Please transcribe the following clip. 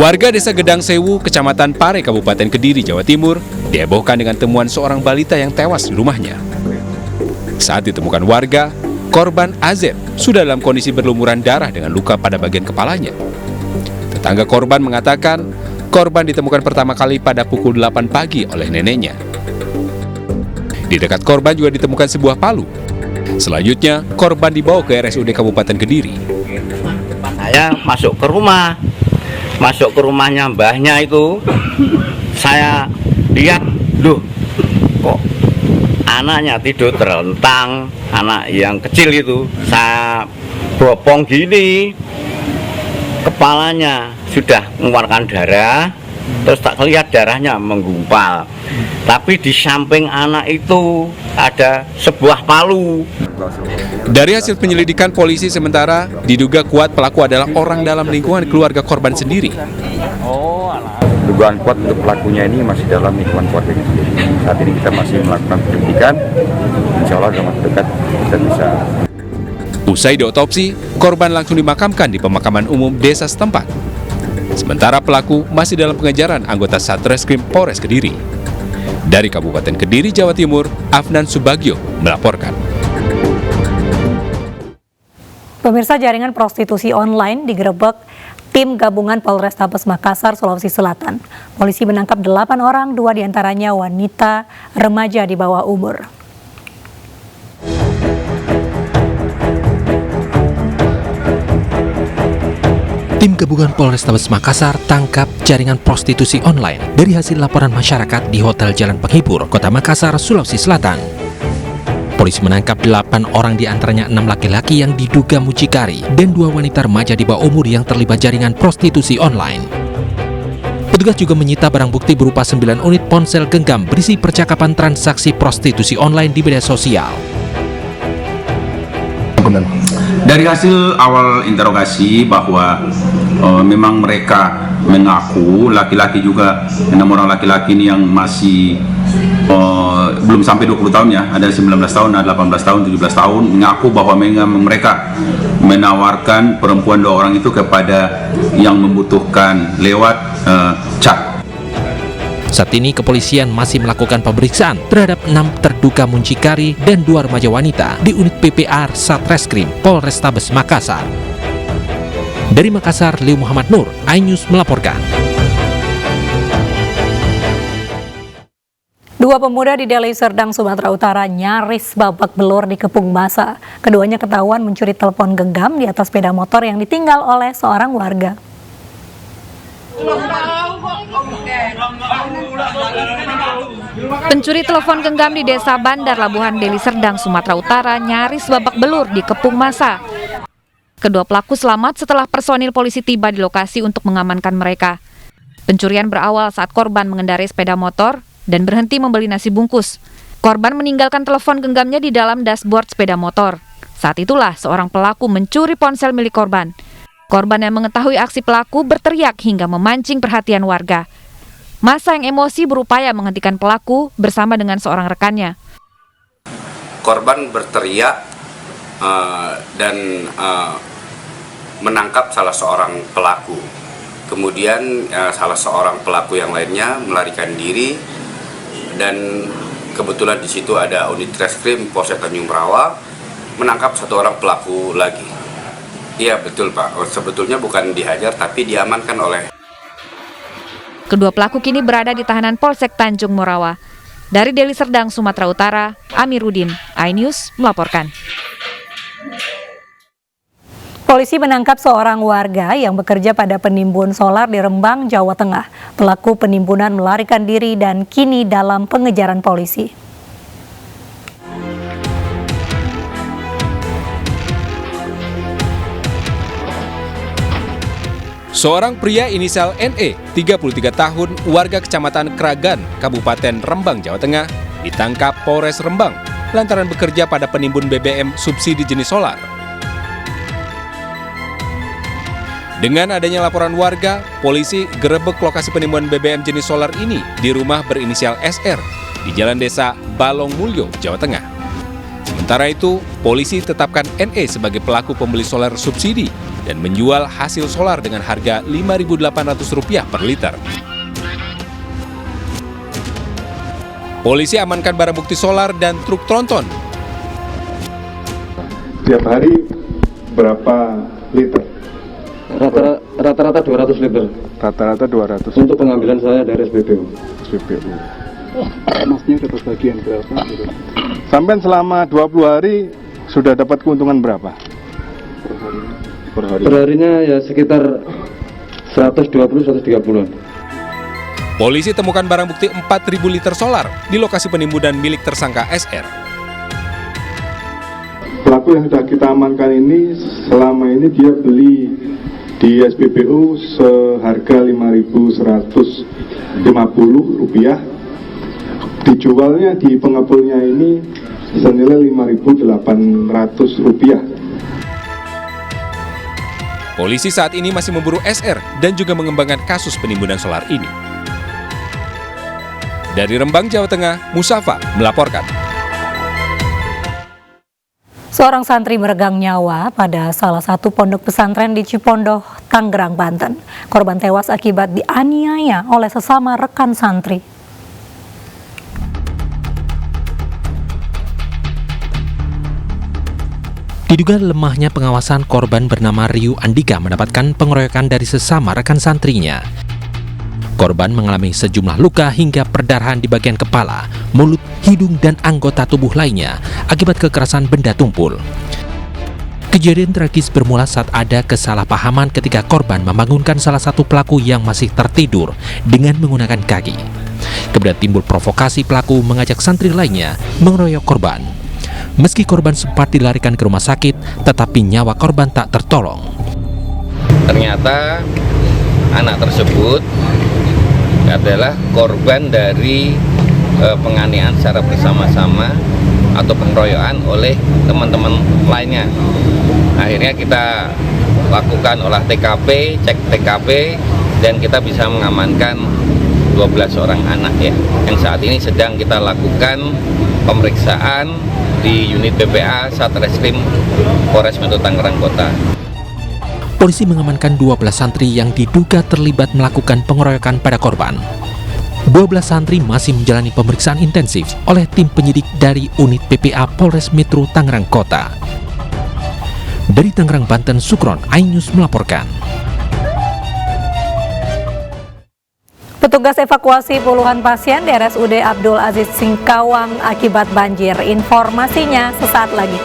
Warga Desa Gedang Sewu, Kecamatan Pare, Kabupaten Kediri, Jawa Timur, dihebohkan dengan temuan seorang balita yang tewas di rumahnya. Saat ditemukan warga, korban AZ sudah dalam kondisi berlumuran darah dengan luka pada bagian kepalanya. Tetangga korban mengatakan, korban ditemukan pertama kali pada pukul 8 pagi oleh neneknya. Di dekat korban juga ditemukan sebuah palu. Selanjutnya, korban dibawa ke RSUD Kabupaten Kediri. Saya masuk ke rumahnya mbahnya itu, saya lihat, loh, kok anaknya tidur terlentang, anak yang kecil itu, saya bopong gini, kepalanya sudah mengeluarkan darah, terus tak lihat darahnya menggumpal. Tapi di samping anak itu ada sebuah palu. Dari hasil penyelidikan polisi sementara, diduga kuat pelaku adalah orang dalam lingkungan keluarga korban sendiri. Dugaan kuat untuk pelakunya ini masih dalam lingkungan keluarganya sendiri. Saat ini kita masih melakukan penyelidikan, insya Allah dalam waktu dekat kita bisa. Usai diotopsi, korban langsung dimakamkan di pemakaman umum desa setempat. Sementara pelaku masih dalam pengejaran anggota Satreskrim Polres Kediri. Dari Kabupaten Kediri, Jawa Timur, Afnan Subagio melaporkan. Pemirsa, jaringan prostitusi online digerebek tim gabungan Polrestabes Makassar, Sulawesi Selatan. Polisi menangkap 8 orang, 2 diantaranya wanita remaja di bawah umur. Tim gabungan Polrestabes Makassar tangkap jaringan prostitusi online dari hasil laporan masyarakat di Hotel Jalan Penghibur, Kota Makassar, Sulawesi Selatan. Polisi menangkap 8 orang, diantaranya 6 laki-laki yang diduga mucikari dan 2 wanita remaja di bawah umur yang terlibat jaringan prostitusi online. Petugas juga menyita barang bukti berupa 9 unit ponsel genggam berisi percakapan transaksi prostitusi online di media sosial. Dari hasil awal interogasi bahwa memang mereka mengaku, laki-laki juga, 6 orang laki-laki ini yang masih belum sampai 20 tahun ya, ada 19 tahun, ada 18 tahun, 17 tahun, mengaku bahwa mereka menawarkan perempuan 2 orang itu kepada yang membutuhkan lewat chat. Saat ini kepolisian masih melakukan pemeriksaan terhadap 6 terduga muncikari dan 2 remaja wanita di unit PPR Satreskrim Polrestabes Makassar. Dari Makassar, Liu Muhammad Nur, iNews melaporkan. 2 pemuda di Deli Serdang, Sumatera Utara nyaris babak belur dikepung massa. Keduanya ketahuan mencuri telepon genggam di atas sepeda motor yang ditinggal oleh seorang warga. Pencuri telepon genggam di Desa Bandar Labuhan Deli Serdang, Sumatera Utara nyaris babak belur dikepung massa. Kedua pelaku selamat setelah personil polisi tiba di lokasi untuk mengamankan mereka. Pencurian berawal saat korban mengendarai sepeda motor dan berhenti membeli nasi bungkus. Korban meninggalkan telepon genggamnya di dalam dashboard sepeda motor. Saat itulah seorang pelaku mencuri ponsel milik korban. Korban yang mengetahui aksi pelaku berteriak hingga memancing perhatian warga. Massa yang emosi berupaya menghentikan pelaku bersama dengan seorang rekannya. Korban berteriak dan menangkap salah seorang pelaku. Kemudian salah seorang pelaku yang lainnya melarikan diri dan kebetulan di situ ada unit reskrim Polsek Tanjung Merawa menangkap 1 orang pelaku lagi. Iya betul Pak, sebetulnya bukan dihajar tapi diamankan oleh. Kedua pelaku kini berada di tahanan Polsek Tanjung Merawa. Dari Deli Serdang, Sumatera Utara, Amiruddin, iNews melaporkan. Polisi menangkap seorang warga yang bekerja pada penimbun solar di Rembang, Jawa Tengah. Pelaku penimbunan melarikan diri dan kini dalam pengejaran polisi. Seorang pria inisial NE, 33 tahun, warga Kecamatan Kragan, Kabupaten Rembang, Jawa Tengah, ditangkap Polres Rembang lantaran bekerja pada penimbun BBM subsidi jenis solar. Dengan adanya laporan warga, polisi gerebek lokasi penimbunan BBM jenis solar ini di rumah berinisial SR di Jalan Desa Balong Mulyo, Jawa Tengah. Sementara itu, polisi tetapkan NE sebagai pelaku pembeli solar subsidi dan menjual hasil solar dengan harga Rp5.800 per liter. Polisi amankan barang bukti solar dan truk tronton. Tiap hari berapa liter? Rata-rata 200 liter. Rata-rata 200. Untuk pengambilan saya dari SPBU. Masnya dapat bagian berapa? Sampai selama 20 hari sudah dapat keuntungan berapa? Per hari. Perharinya ya sekitar 120-130. Polisi temukan barang bukti 4.000 liter solar di lokasi penimbunan milik tersangka SR. Pelaku yang sudah kita amankan ini selama ini dia beli di SPBU seharga Rp5.150, dijualnya di pengepulnya ini senilai Rp5.800. Polisi saat ini masih memburu SR dan juga mengembangkan kasus penimbunan solar ini. Dari Rembang, Jawa Tengah, Musafa melaporkan. Seorang santri meregang nyawa pada salah satu pondok pesantren di Cipondoh, Tangerang, Banten. Korban tewas akibat dianiaya oleh sesama rekan santri. Diduga lemahnya pengawasan, korban bernama Ryu Andika mendapatkan pengeroyokan dari sesama rekan santrinya. Korban mengalami sejumlah luka hingga perdarahan di bagian kepala, mulut, hidung, dan anggota tubuh lainnya akibat kekerasan benda tumpul. Kejadian tragis bermula saat ada kesalahpahaman ketika korban membangunkan salah satu pelaku yang masih tertidur dengan menggunakan kaki. Kemudian timbul provokasi, pelaku mengajak santri lainnya mengeroyok korban. Meski korban sempat dilarikan ke rumah sakit, tetapi nyawa korban tak tertolong. Ternyata anak tersebut adalah korban dari penganiayaan secara bersama-sama atau pengeroyokan oleh teman-teman lainnya. Akhirnya kita lakukan olah TKP, cek TKP, dan kita bisa mengamankan 12 orang anak ya, yang saat ini sedang kita lakukan pemeriksaan di unit PPA Satreskrim Polres Metro Tangerang Kota. Polisi mengamankan 12 santri yang diduga terlibat melakukan pengeroyokan pada korban. 12 santri masih menjalani pemeriksaan intensif oleh tim penyidik dari unit PPA Polres Metro Tangerang Kota. Dari Tangerang, Banten, Sukron, iNews melaporkan. Petugas evakuasi puluhan pasien di RSUD Abdul Aziz Singkawang akibat banjir. Informasinya sesaat lagi.